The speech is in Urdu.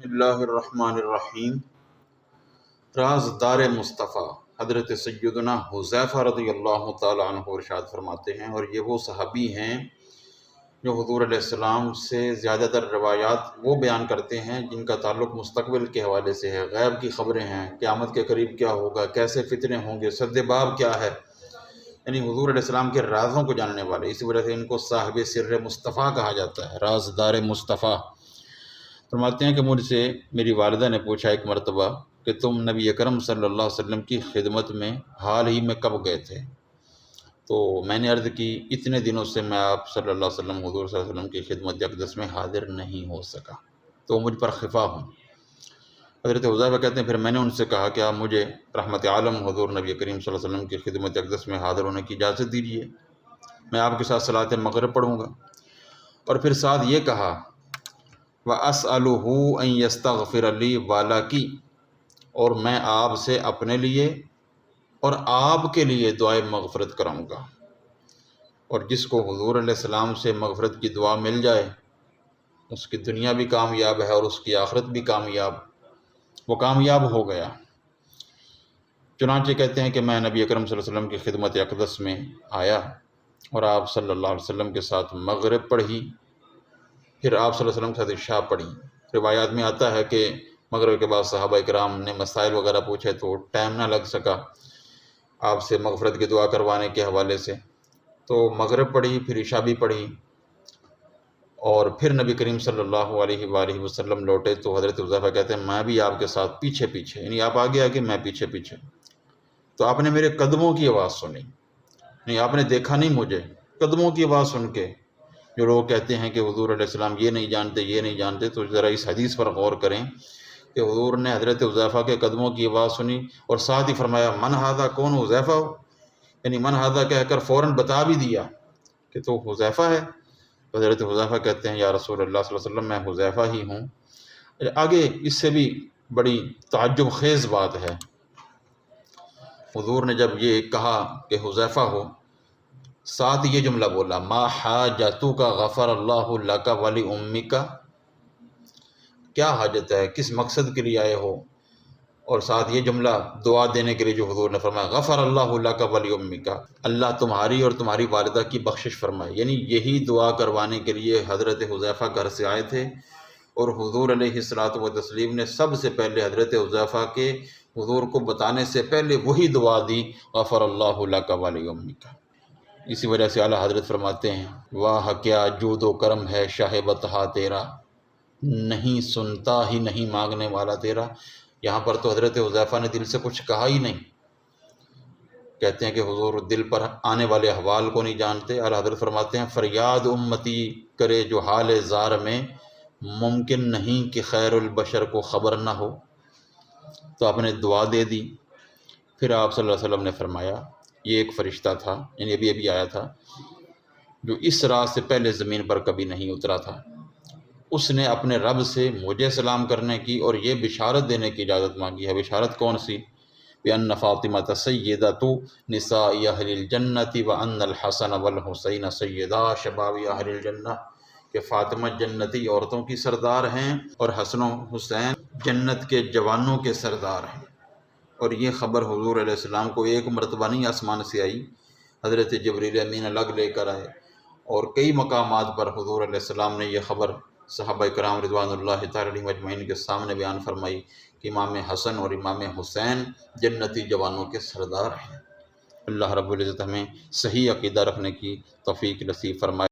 اللہ الرحمن الرحیم۔ رازدار مصطفیٰ حضرت سیدنا حذیفہ رضی اللہ تعالیٰ عنہ ارشاد فرماتے ہیں، اور یہ وہ صحابی ہیں جو حضور علیہ السلام سے زیادہ تر روایات وہ بیان کرتے ہیں جن کا تعلق مستقبل کے حوالے سے ہے، غیب کی خبریں ہیں، قیامت کے قریب کیا ہوگا، کیسے فتنے ہوں گے، سد باب کیا ہے، یعنی حضور علیہ السلام کے رازوں کو جاننے والے۔ اسی وجہ سے ان کو صاحب سر مصطفیٰ کہا جاتا ہے، رازدار مصطفیٰ۔ فرماتے ہیں کہ مجھ سے میری والدہ نے پوچھا ایک مرتبہ کہ تم نبی اکرم صلی اللہ علیہ وسلم کی خدمت میں حال ہی میں کب گئے تھے؟ تو میں نے عرض کی اتنے دنوں سے میں آپ صلی اللہ علیہ وسلم حضور صلی اللہ علیہ وسلم کی خدمت اقدس میں حاضر نہیں ہو سکا، تو مجھ پر خفا ہوں۔ حضرت حذیفہ کہتے ہیں پھر میں نے ان سے کہا کہ آپ مجھے رحمت عالم حضور نبی کریم صلی اللہ علیہ وسلم کی خدمت اقدس میں حاضر ہونے کی اجازت دیجیے، میں آپ کے ساتھ صلاۃ مغرب پڑھوں گا۔ اور پھر ساتھ یہ کہا وَأَسْأَلُهُ أَن يَسْتَغْفِرَ لِي وَلَكِ، اور میں آپ سے اپنے لیے اور آپ کے لیے دعائے مغفرت کراؤں گا۔ اور جس کو حضور علیہ السلام سے مغفرت کی دعا مل جائے اس کی دنیا بھی کامیاب ہے اور اس کی آخرت بھی کامیاب، وہ کامیاب ہو گیا۔ چنانچہ کہتے ہیں کہ میں نبی اکرم صلی اللہ علیہ وسلم کی خدمت اقدس میں آیا اور آپ صلی اللہ علیہ وسلم کے ساتھ مغرب پڑھی، پھر آپ صلی اللہ علیہ وسلم کے ساتھ عشاء پڑھی۔ روایات میں آتا ہے کہ مغرب کے بعد صحابہ اکرام نے مسائل وغیرہ پوچھے تو ٹائم نہ لگ سکا آپ سے مغفرت کی دعا کروانے کے حوالے سے، تو مغرب پڑھی، پھر عشاء بھی پڑھی، اور پھر نبی کریم صلی اللہ علیہ وآلہ وسلم لوٹے تو حضرت حذیفہ کہتے ہیں میں بھی آپ کے ساتھ پیچھے پیچھے، یعنی آپ آگے آگے میں پیچھے پیچھے، تو آپ نے میرے قدموں کی آواز سنی، نہیں آپ نے دیکھا نہیں مجھے، قدموں کی آواز سن کے۔ جو لوگ کہتے ہیں کہ حضور علیہ السلام یہ نہیں جانتے یہ نہیں جانتے، تو ذرا اس حدیث پر غور کریں کہ حضور نے حضرت حذیفہ کے قدموں کی آواز سنی اور ساتھ ہی فرمایا من ھذا، کون حذیفہ ہو، یعنی من ھذا کہہ کر فوراً بتا بھی دیا کہ تو حذیفہ ہے۔ حضرت حذیفہ کہتے ہیں یا رسول اللہ صلی اللہ علیہ وسلم میں حذیفہ ہی ہوں۔ آگے اس سے بھی بڑی تعجب خیز بات ہے، حضور نے جب یہ کہا کہ حذیفہ ہو، ساتھ یہ جملہ بولا ما حاجتک غفر اللہ لک ولی امک، کیا حاجت ہے، کس مقصد کے لیے آئے ہو، اور ساتھ یہ جملہ دعا دینے کے لیے جو حضور نے فرمایا غفر اللہ لک ولی امک، اللہ تمہاری اور تمہاری والدہ کی بخشش فرمائے، یعنی یہی دعا کروانے کے لیے حضرت حذیفہ گھر سے آئے تھے، اور حضور علیہ الصلوۃ والتسلیم نے سب سے پہلے حضرت حذیفہ کے حضور کو بتانے سے پہلے وہی دعا دی غفر اللہ لک ولی امک۔ اسی وجہ سے اعلیٰ حضرت فرماتے ہیں واہ کیا جود و کرم ہے شاہ بطحا تیرا، نہیں سنتا ہی نہیں مانگنے والا تیرا۔ یہاں پر تو حضرت حذیفہ نے دل سے کچھ کہا ہی نہیں، کہتے ہیں کہ حضور دل پر آنے والے احوال کو نہیں جانتے۔ اعلیٰ حضرت فرماتے ہیں فریاد امتی کرے جو حال زار میں، ممکن نہیں کہ خیر البشر کو خبر نہ ہو۔ تو آپ نے دعا دے دی، پھر آپ صلی اللہ علیہ وسلم نے فرمایا یہ ایک فرشتہ تھا، یعنی ابھی آیا تھا، جو اس رات سے پہلے زمین پر کبھی نہیں اترا تھا، اس نے اپنے رب سے مجھے سلام کرنے کی اور یہ بشارت دینے کی اجازت مانگی ہے۔ بشارت کون سی؟ بِأَنَّ فَاطِمَةَ سَيِّدَةُ نِسَاءِ أَهْلِ الْجَنَّةِ وَأَنَّ الْحَسَنَ وَالْحُسَيْنَ سَيِّدَا شَبَابِ أَهْلِ الْجَنَّةِ، کہ فاطمہ جنتی عورتوں کی سردار ہیں اور حسن و حسین جنت کے جوانوں کے سردار ہیں۔ اور یہ خبر حضور علیہ السلام کو ایک مرتبہ نہیں آسمان سے آئی، حضرت جبریل امین الگ لے کر آئے، اور کئی مقامات پر حضور علیہ السلام نے یہ خبر صحابہ کرام رضوان اللہ تعالی علیہم اجمعین کے سامنے بیان فرمائی کہ امام حسن اور امام حسین جنتی جوانوں کے سردار ہیں۔ اللہ رب العزت ہمیں صحیح عقیدہ رکھنے کی توفیق نصیب فرمائے۔